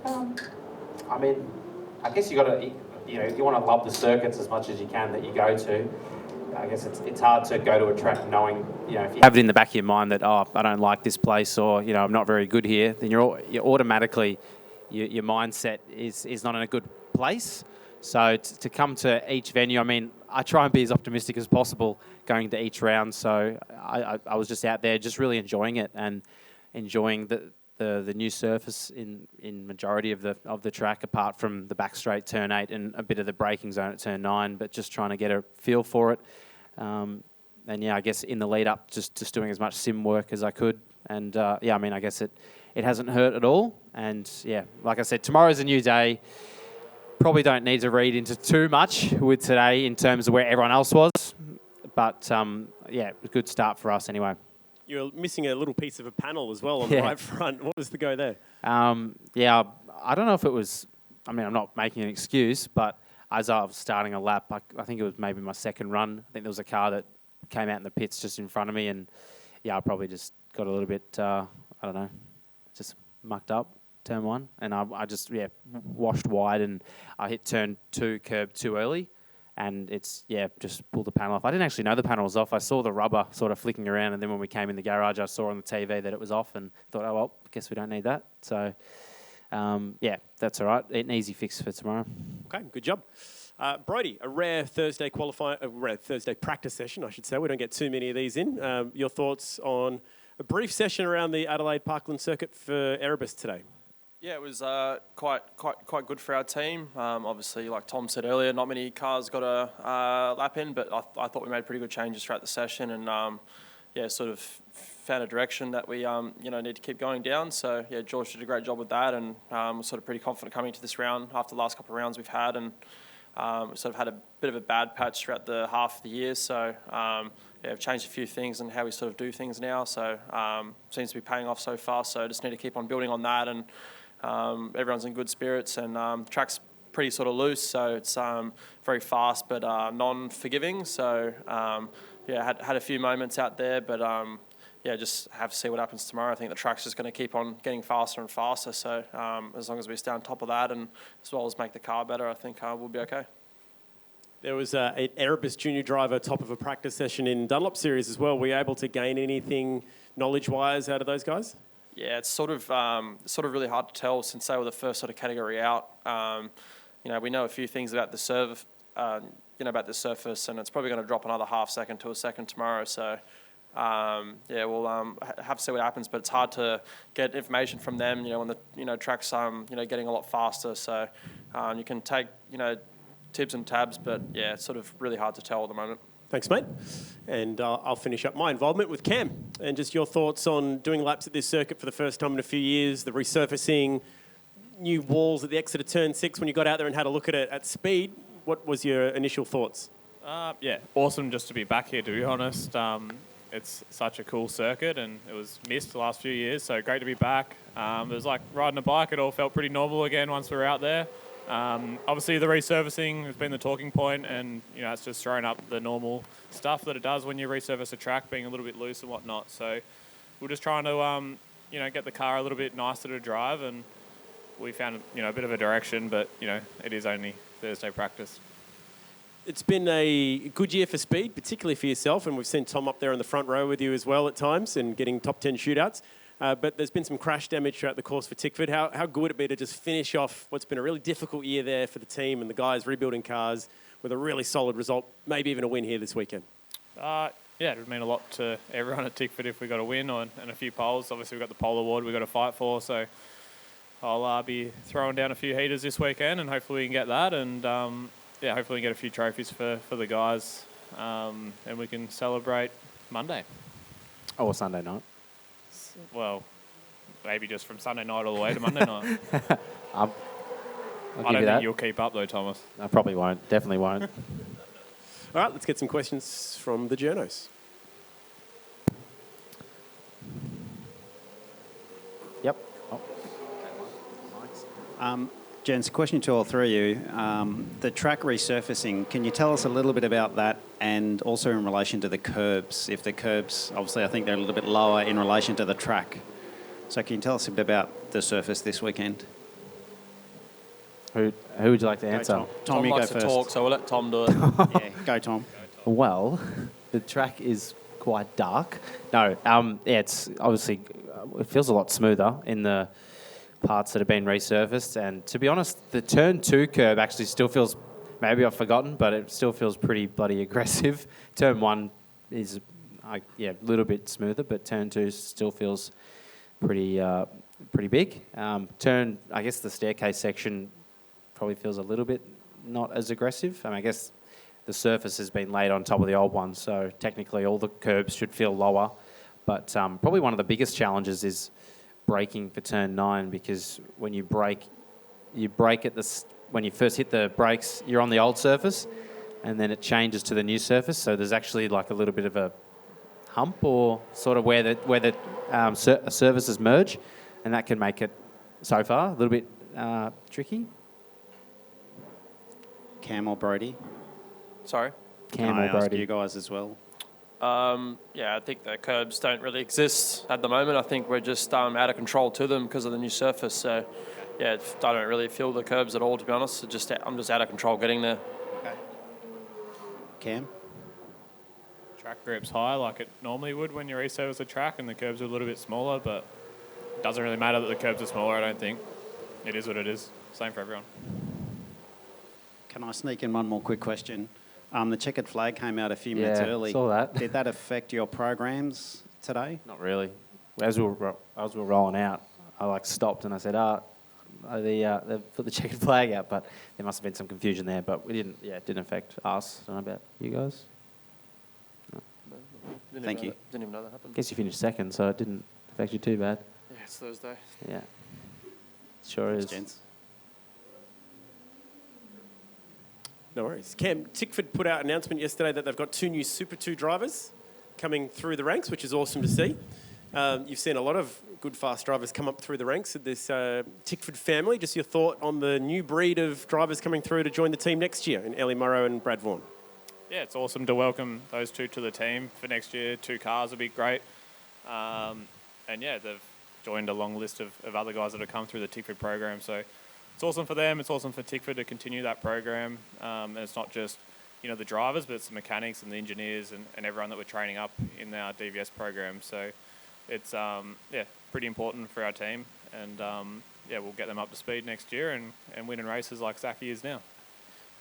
I mean, I guess you want to love the circuits as much as you can that you go to. I guess it's hard to go to a track knowing, if you have it in the back of your mind that, I don't like this place, or, I'm not very good here, then you're automatically, your mindset is not in a good place. So to come to each venue, I mean, I try and be as optimistic as possible going to each round. So I was just out there just really enjoying it and enjoying the new surface in majority of the track, apart from the back straight turn 8 and a bit of the braking zone at turn 9, but just trying to get a feel for it. And I guess in the lead up, just doing as much sim work as I could. And I mean, I guess it hasn't hurt at all. And like I said, tomorrow's a new day. Probably don't need to read into too much with today in terms of where everyone else was. But a good start for us anyway. You're missing a little piece of a panel as well on the right front. What was the go there? I don't know if it was, I mean, I'm not making an excuse, but as I was starting a lap, I think it was maybe my second run. I think there was a car that came out in the pits just in front of me, and I probably just got a little bit, just mucked up, turn 1, and I just, washed wide, and I hit turn 2 curb too early. And it's, just pulled the panel off. I didn't actually know the panel was off. I saw the rubber sort of flicking around, and then when we came in the garage, I saw on the TV that it was off and thought, I guess we don't need that. So, that's all right. An easy fix for tomorrow. Okay, good job. Brodie, a rare Thursday practice session, I should say. We don't get too many of these in. Your thoughts on a brief session around the Adelaide Parkland circuit for Erebus today? Yeah, it was quite good for our team. Obviously, like Tom said earlier, not many cars got a lap in, but I thought we made pretty good changes throughout the session, and sort of found a direction that we need to keep going down. So George did a great job with that, and was sort of pretty confident coming to this round after the last couple of rounds we've had, and sort of had a bit of a bad patch throughout the half of the year. So we've changed a few things and how we sort of do things now. So seems to be paying off so far. So just need to keep on building on that, and everyone's in good spirits, and the track's pretty sort of loose, so it's very fast but non-forgiving. So had a few moments out there, but just have to see what happens tomorrow. I think the track's just going to keep on getting faster and faster. So as long as we stay on top of that, and as well as make the car better, I think we'll be okay. There was an Erebus junior driver top of a practice session in Dunlop Series as well. Were you able to gain anything knowledge-wise out of those guys? Yeah, it's sort of really hard to tell since they were the first sort of category out. We know a few things about the surface, and it's probably going to drop another half second to a second tomorrow. So, we'll have to see what happens. But it's hard to get information from them. When the track's getting a lot faster. So, you can take tips and tabs, but it's sort of really hard to tell at the moment. Thanks, mate. And I'll finish up my involvement with Cam. And just your thoughts on doing laps at this circuit for the first time in a few years, the resurfacing, new walls at the exit of turn 6 when you got out there and had a look at it at speed. What was your initial thoughts? Awesome just to be back here, to be honest. It's such a cool circuit, and it was missed the last few years, so great to be back. It was like riding a bike. It all felt pretty normal again once we were out there. Obviously, the resurfacing has been the talking point, and it's just throwing up the normal stuff that it does when you resurface a track, being a little bit loose and whatnot. So we're just trying to get the car a little bit nicer to drive, and we found a bit of a direction, but it is only Thursday practice. It's been a good year for speed, particularly for yourself, and we've seen Tom up there in the front row with you as well at times and getting top 10 shootouts. But there's been some crash damage throughout the course for Tickford. How good would it be to just finish off what's been a really difficult year there for the team and the guys rebuilding cars with a really solid result, maybe even a win here this weekend? It would mean a lot to everyone at Tickford if we got a win and a few poles. Obviously, we've got the pole award we've got to fight for, so I'll be throwing down a few heaters this weekend, and hopefully we can get that, and hopefully we can get a few trophies for the guys, and we can celebrate Monday. Or Sunday night. Well, maybe just from Sunday night all the way to Monday night. I don't think you'll keep up though, Thomas. I probably won't. Definitely won't. All right, let's get some questions from the journos. Yep. Gents, question to all three of you. The track resurfacing, can you tell us a little bit about that, and also in relation to the curbs? If the curbs, obviously I think they're a little bit lower in relation to the track. So can you tell us a bit about the surface this weekend? Who would you like to answer? Tom. Tom you go likes to first. talk, so we'll let Tom do it. Yeah, go Tom. Well, the track is quite dark. No, yeah, it's obviously, it feels a lot smoother in the parts that have been resurfaced. And to be honest, the turn 2 curb actually still feels, maybe I've forgotten, but it still feels pretty bloody aggressive. Turn 1 is, a little bit smoother, but turn 2 still feels pretty big. I guess the staircase section probably feels a little bit not as aggressive. I guess the surface has been laid on top of the old one, so technically all the curbs should feel lower. But probably one of the biggest challenges is braking for turn 9, because when you brake when you first hit the brakes, you're on the old surface, and then it changes to the new surface. So there's actually like a little bit of a hump, or sort of where the surfaces merge, and that can make it so far a little bit tricky. Cam or Brodie? Sorry. Can Cam I or ask Brodie? you guys as well? I think the curbs don't really exist at the moment. I think we're just out of control to them because of the new surface. So, I don't really feel the curbs at all, to be honest. I'm just out of control getting there. Okay. Cam? Track grip's high like it normally would when you resurface a track, and the curbs are a little bit smaller, but it doesn't really matter that the curbs are smaller, I don't think. It is what it is. Same for everyone. Can I sneak in one more quick question? The checkered flag came out a few minutes early. saw that. Did that affect your programs today? Not really. As we were rolling out, I stopped and I said, they put the checkered flag out, but there must have been some confusion there. But we didn't. Yeah, it didn't affect us. I don't know about you guys. Thank you. Didn't even know that happened. Guess you finished second, so it didn't affect you too bad. Yeah, it's Thursday. Yeah, sure is. Gents. No worries. Cam, Tickford put out an announcement yesterday that they've got 2 new Super 2 drivers coming through the ranks, which is awesome to see. You've seen a lot of good fast drivers come up through the ranks of this Tickford family. Just your thought on the new breed of drivers coming through to join the team next year in Ellie Morrow and Brad Vaughan. Yeah, it's awesome to welcome those 2 to the team for next year. 2 cars would be great. They've joined a long list of other guys that have come through the Tickford program. So it's awesome for them. It's awesome for Tickford to continue that program. And it's not just, the drivers, but it's the mechanics and the engineers and everyone that we're training up in our DVS program. So it's, pretty important for our team. And, we'll get them up to speed next year and winning races like Zachy is now.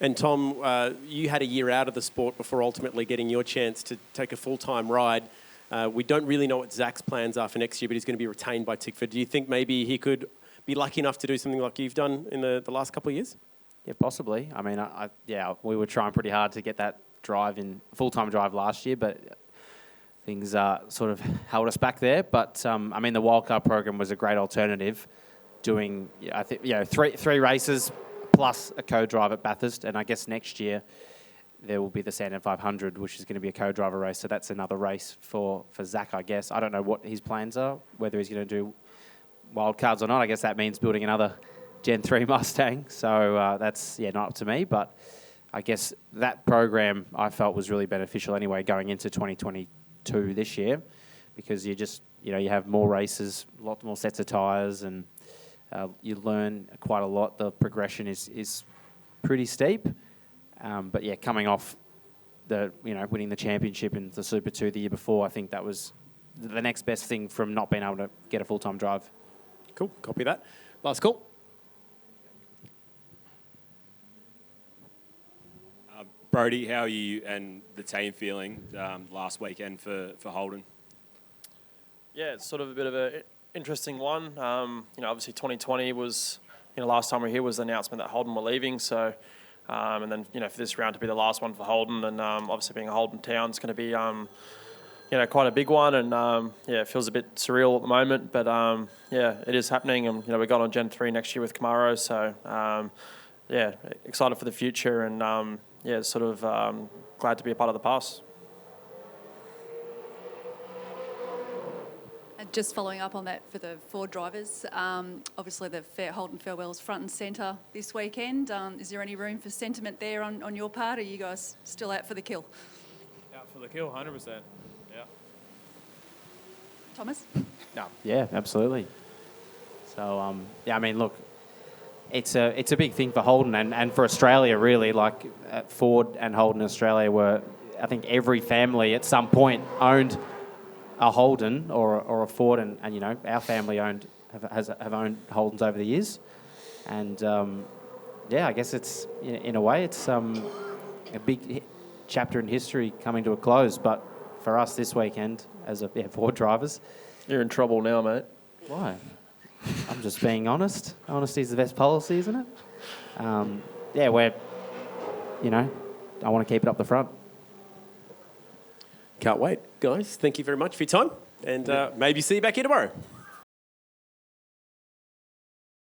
And Tom, you had a year out of the sport before ultimately getting your chance to take a full-time ride. We don't really know what Zach's plans are for next year, but he's going to be retained by Tickford. Do you think maybe he could be lucky enough to do something like you've done in the last couple of years? Yeah, possibly. I mean, we were trying pretty hard to get that full-time drive last year, but things sort of held us back there. But the wildcard program was a great alternative. Doing, I think, three races plus a co-drive at Bathurst, and I guess next year there will be the Sandown 500, which is going to be a co-driver race. So that's another race for Zach, I guess. I don't know what his plans are, whether he's going to do wildcards or not. I guess that means building another Gen 3 Mustang. So that's, not up to me. But I guess that program I felt was really beneficial anyway going into 2022 this year, because you just, you have more races, a lot more sets of tyres, and you learn quite a lot. The progression is pretty steep. But coming off winning the championship in the Super 2 the year before, I think that was the next best thing from not being able to get a full-time drive. Cool, copy that. Last call. Brodie, how are you and the team feeling last weekend for Holden? Yeah, it's sort of a bit of an interesting one. Obviously 2020 was, last time we were here was the announcement that Holden were leaving. So, and then, for this round to be the last one for Holden, and obviously being a Holden town is going to be, quite a big one. And, it feels a bit surreal at the moment. But, it is happening. And, we got on Gen 3 next year with Camaro. So, excited for the future and, glad to be a part of the past. Just following up on that for the Ford drivers, obviously the Holden farewell's front and centre this weekend. Is there any room for sentiment there on your part, or are you guys still out for the kill? Out for the kill, 100%. Yeah. Thomas? No. Yeah, absolutely. So, look, it's a big thing for Holden and for Australia, really. Like Ford and Holden Australia were, I think every family at some point owned a Holden or a Ford, and our family have owned Holdens over the years, and I guess it's in a way it's a big chapter in history coming to a close. But for us this weekend, as Ford drivers, You're in trouble now, mate. why? I'm just being honest. Honesty is the best policy, isn't it? We're, I want to keep it up the front. Can't wait, guys. Thank you very much for your time, and maybe see you back here tomorrow.